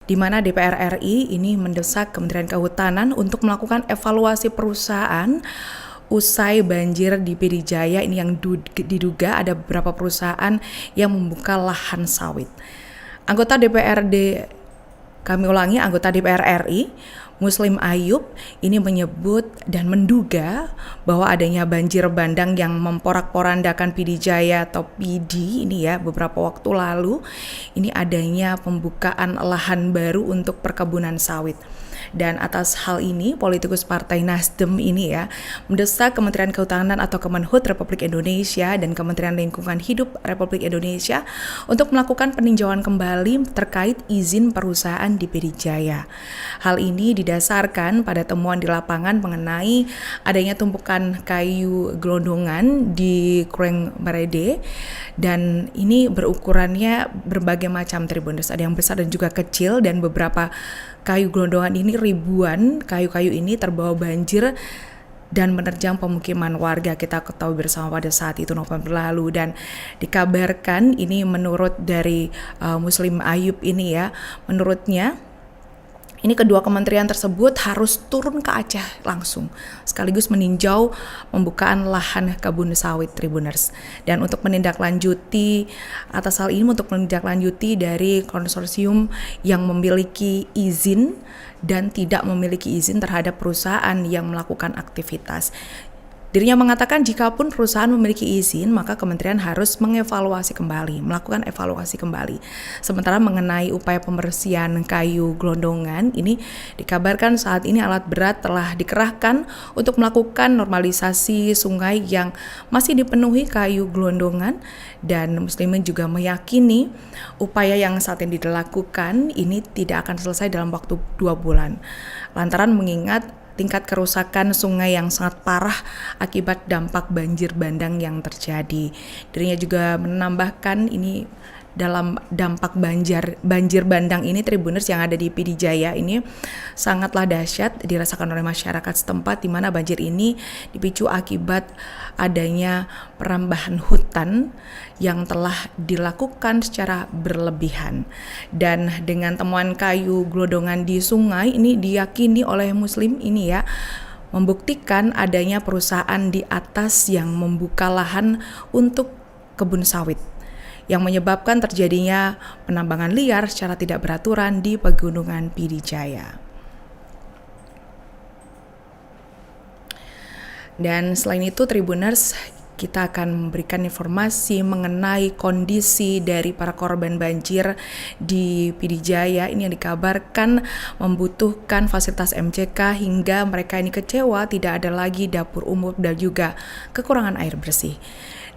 di mana DPR RI ini mendesak Kementerian Kehutanan untuk melakukan evaluasi perusahaan usai banjir di PD Jaya. Ini yang diduga ada beberapa perusahaan yang membuka lahan sawit. Anggota DPR RI Muslim Ayub ini menyebut dan menduga bahwa adanya banjir bandang yang memporak-porandakan PD Jaya atau PD ini ya beberapa waktu lalu, ini adanya pembukaan lahan baru untuk perkebunan sawit. Dan atas hal ini, politikus Partai Nasdem ini ya mendesak Kementerian Kehutanan atau Kemenhut Republik Indonesia dan Kementerian Lingkungan Hidup Republik Indonesia untuk melakukan peninjauan kembali terkait izin perusahaan di PD Jaya. Hal ini didasarkan pada temuan di lapangan mengenai adanya tumpukan kayu gelondongan di Kreng Merede, dan ini berukurannya berbagai macam Tribuners, ada yang besar dan juga kecil, dan beberapa kayu gelondongan ini ribuan kayu-kayu ini terbawa banjir dan menerjang pemukiman warga. Kita ketahui bersama pada saat itu November lalu, dan dikabarkan ini menurut dari Muslim Ayub ini ya, menurutnya ini kedua kementerian tersebut harus turun ke Aceh langsung sekaligus meninjau pembukaan lahan kebun sawit Tribuners. Dan untuk menindaklanjuti atas hal ini, untuk menindaklanjuti dari konsorsium yang memiliki izin dan tidak memiliki izin terhadap perusahaan yang melakukan aktivitas. Dirinya mengatakan jikapun perusahaan memiliki izin, maka kementerian harus mengevaluasi kembali, melakukan evaluasi kembali. Sementara mengenai upaya pembersihan kayu gelondongan, ini dikabarkan saat ini alat berat telah dikerahkan untuk melakukan normalisasi sungai yang masih dipenuhi kayu gelondongan, dan Muslimin juga meyakini upaya yang saat ini dilakukan ini tidak akan selesai dalam waktu 2 bulan. Lantaran mengingat tingkat kerusakan sungai yang sangat parah akibat dampak banjir bandang yang terjadi. Dirinya juga menambahkan ini dalam dampak banjir bandang ini Tribuners yang ada di PD Jaya ini sangatlah dahsyat dirasakan oleh masyarakat setempat, di mana banjir ini dipicu akibat adanya perambahan hutan yang telah dilakukan secara berlebihan. Dan dengan temuan kayu gelondongan di sungai ini diyakini oleh Muslim ini ya membuktikan adanya perusahaan di atas yang membuka lahan untuk kebun sawit, yang menyebabkan terjadinya penambangan liar secara tidak beraturan di pegunungan PD Jaya. Dan selain itu Tribuners, kita akan memberikan informasi mengenai kondisi dari para korban banjir di PD Jaya ini yang dikabarkan membutuhkan fasilitas MCK hingga mereka ini kecewa tidak ada lagi dapur umum dan juga kekurangan air bersih.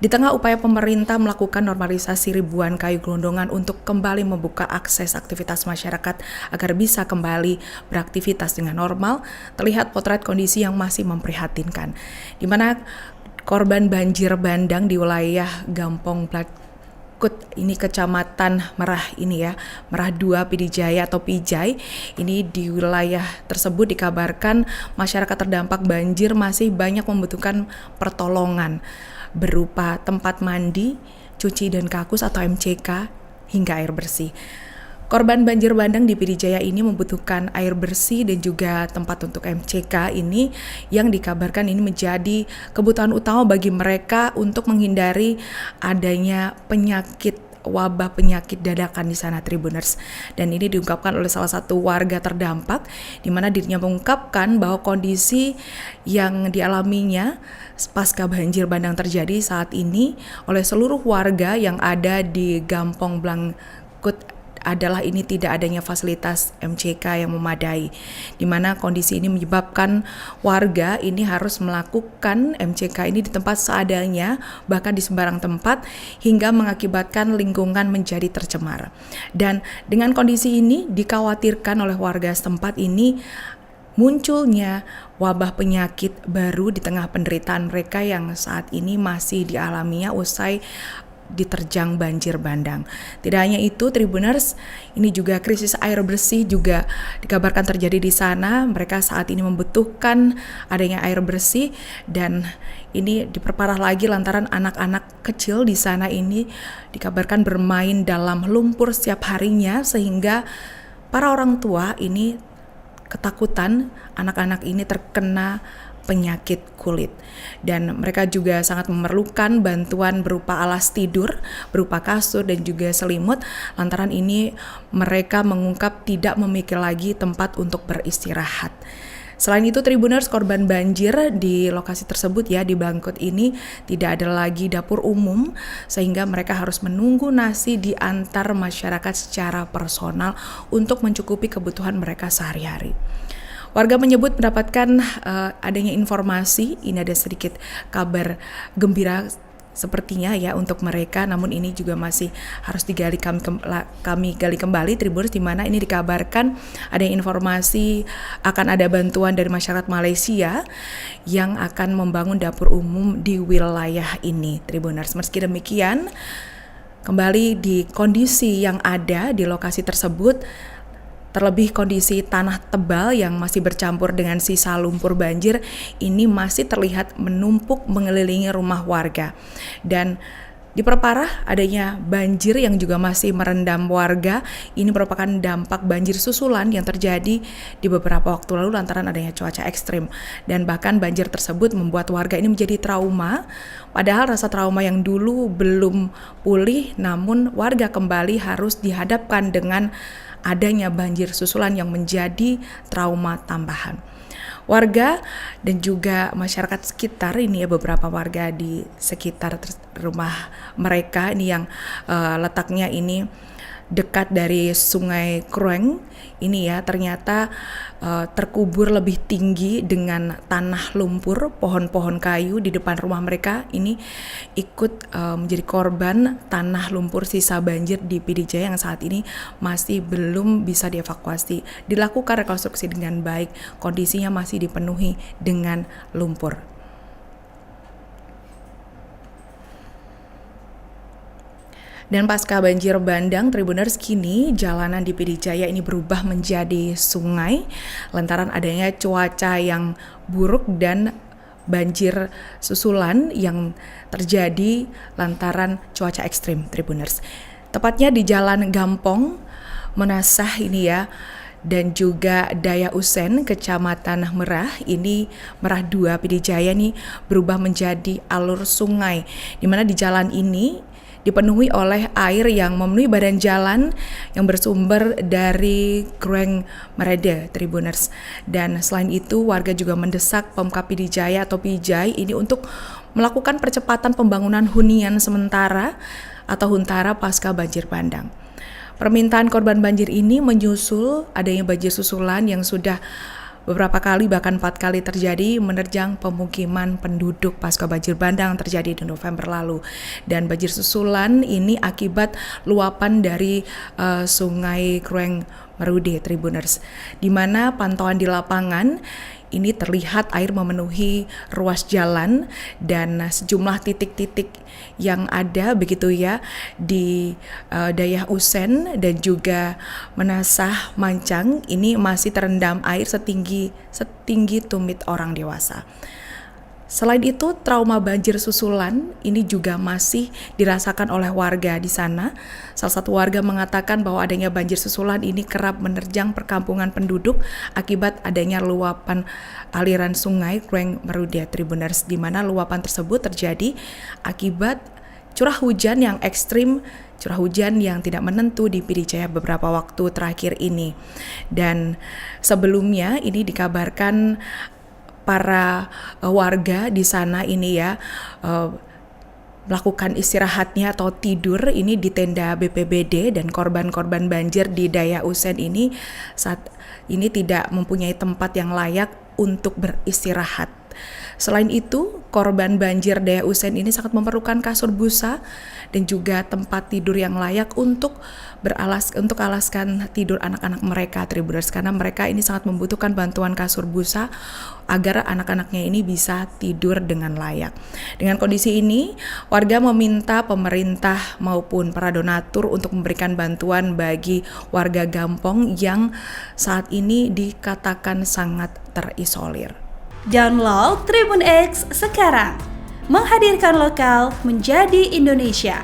Di tengah upaya pemerintah melakukan normalisasi ribuan kayu gelondongan untuk kembali membuka akses aktivitas masyarakat agar bisa kembali beraktivitas dengan normal, terlihat potret kondisi yang masih memprihatinkan, di mana korban banjir bandang di wilayah Gampong Blakut ini Kecamatan Merah ini ya, Merah 2 PD Jaya atau Pijai. Ini di wilayah tersebut dikabarkan masyarakat terdampak banjir masih banyak membutuhkan pertolongan berupa tempat mandi, cuci dan kakus atau MCK hingga air bersih. Korban banjir bandang di PD Jaya ini membutuhkan air bersih dan juga tempat untuk MCK ini yang dikabarkan ini menjadi kebutuhan utama bagi mereka untuk menghindari adanya wabah penyakit dadakan di sana Tribuners. Dan ini diungkapkan oleh salah satu warga terdampak, di mana dirinya mengungkapkan bahwa kondisi yang dialaminya pasca banjir bandang terjadi saat ini oleh seluruh warga yang ada di Gampong Blakut adalah ini tidak adanya fasilitas MCK yang memadai, di mana kondisi ini menyebabkan warga ini harus melakukan MCK ini di tempat seadanya, bahkan di sembarang tempat, hingga mengakibatkan lingkungan menjadi tercemar. Dan dengan kondisi ini dikhawatirkan oleh warga setempat ini munculnya wabah penyakit baru di tengah penderitaan mereka yang saat ini masih dialaminya usai diterjang banjir bandang. Tidak hanya itu Tribuners, ini juga krisis air bersih juga dikabarkan terjadi di sana. Mereka saat ini membutuhkan adanya air bersih, dan ini diperparah lagi lantaran anak-anak kecil di sana ini dikabarkan bermain dalam lumpur setiap harinya, sehingga para orang tua ini ketakutan anak-anak ini terkena penyakit kulit, dan mereka juga sangat memerlukan bantuan berupa alas tidur, berupa kasur dan juga selimut. Lantaran ini mereka mengungkap tidak memiliki lagi tempat untuk beristirahat. Selain itu, Tribuners, korban banjir di lokasi tersebut ya, di Bangkut ini tidak ada lagi dapur umum, sehingga mereka harus menunggu nasi di antar masyarakat secara personal untuk mencukupi kebutuhan mereka sehari-hari. Warga menyebut mendapatkan adanya informasi, ini ada sedikit kabar gembira sepertinya ya untuk mereka, namun ini juga masih harus kami gali kembali, Tribuners, di mana ini dikabarkan ada informasi akan ada bantuan dari masyarakat Malaysia yang akan membangun dapur umum di wilayah ini, Tribuners. Meski demikian, kembali di kondisi yang ada di lokasi tersebut, terlebih kondisi tanah tebal yang masih bercampur dengan sisa lumpur banjir ini masih terlihat menumpuk mengelilingi rumah warga. Dan diperparah adanya banjir yang juga masih merendam warga. Ini merupakan dampak banjir susulan yang terjadi di beberapa waktu lalu lantaran adanya cuaca ekstrim. Dan bahkan banjir tersebut membuat warga ini menjadi trauma. Padahal rasa trauma yang dulu belum pulih, namun warga kembali harus dihadapkan dengan adanya banjir susulan yang menjadi trauma tambahan. Warga dan juga masyarakat sekitar ini ya, beberapa warga di sekitar rumah mereka ini yang letaknya ini dekat dari Sungai Krueng ini ya, ternyata terkubur lebih tinggi dengan tanah lumpur. Pohon-pohon kayu di depan rumah mereka ini ikut menjadi korban tanah lumpur sisa banjir di PD Jaya yang saat ini masih belum bisa dievakuasi. Dilakukan rekonstruksi dengan baik, kondisinya masih dipenuhi dengan lumpur. Dan pasca banjir bandang, Tribuners, kini jalanan di PD Jaya ini berubah menjadi sungai lantaran adanya cuaca yang buruk dan banjir susulan yang terjadi lantaran cuaca ekstrim, Tribuners. Tepatnya di Jalan Gampong, Menasah ini ya, dan juga Daya Usen, Kecamatan Merah, ini Merah 2 PD Jaya nih berubah menjadi alur sungai, di mana di jalan ini dipenuhi oleh air yang memenuhi badan jalan yang bersumber dari Krueng Merede, Tribuners. Dan selain itu, warga juga mendesak Pemkab PD Jaya atau PIJAI ini untuk melakukan percepatan pembangunan hunian sementara atau huntara pasca banjir bandang. Permintaan korban banjir ini menyusul adanya banjir susulan yang sudah beberapa kali, bahkan 4 kali terjadi menerjang pemukiman penduduk pasca banjir bandang terjadi di November lalu. Dan banjir susulan ini akibat luapan dari Sungai Krueng Merude, Tribuners, di mana pantauan di lapangan ini terlihat air memenuhi ruas jalan dan sejumlah titik-titik yang ada begitu ya di Daya Usen dan juga Menasah Mancang ini masih terendam air setinggi tumit orang dewasa. Selain itu, trauma banjir susulan ini juga masih dirasakan oleh warga di sana. Salah satu warga mengatakan bahwa adanya banjir susulan ini kerap menerjang perkampungan penduduk akibat adanya luapan aliran sungai Krueng Merude, Tribuners, di mana luapan tersebut terjadi akibat curah hujan yang ekstrim, curah hujan yang tidak menentu di PD Jaya beberapa waktu terakhir ini. Dan sebelumnya ini dikabarkan para warga di sana ini ya melakukan istirahatnya atau tidur ini di tenda BPBD, dan korban-korban banjir di Daya Usen ini saat ini tidak mempunyai tempat yang layak untuk beristirahat. Selain itu, korban banjir Daya Usen ini sangat memerlukan kasur busa dan juga tempat tidur yang layak untuk alaskan tidur anak-anak mereka, Tribuners, karena mereka ini sangat membutuhkan bantuan kasur busa agar anak-anaknya ini bisa tidur dengan layak. Dengan kondisi ini, warga meminta pemerintah maupun para donatur untuk memberikan bantuan bagi warga Gampong yang saat ini dikatakan sangat terisolir. Download Tribun X sekarang, menghadirkan lokal menjadi Indonesia.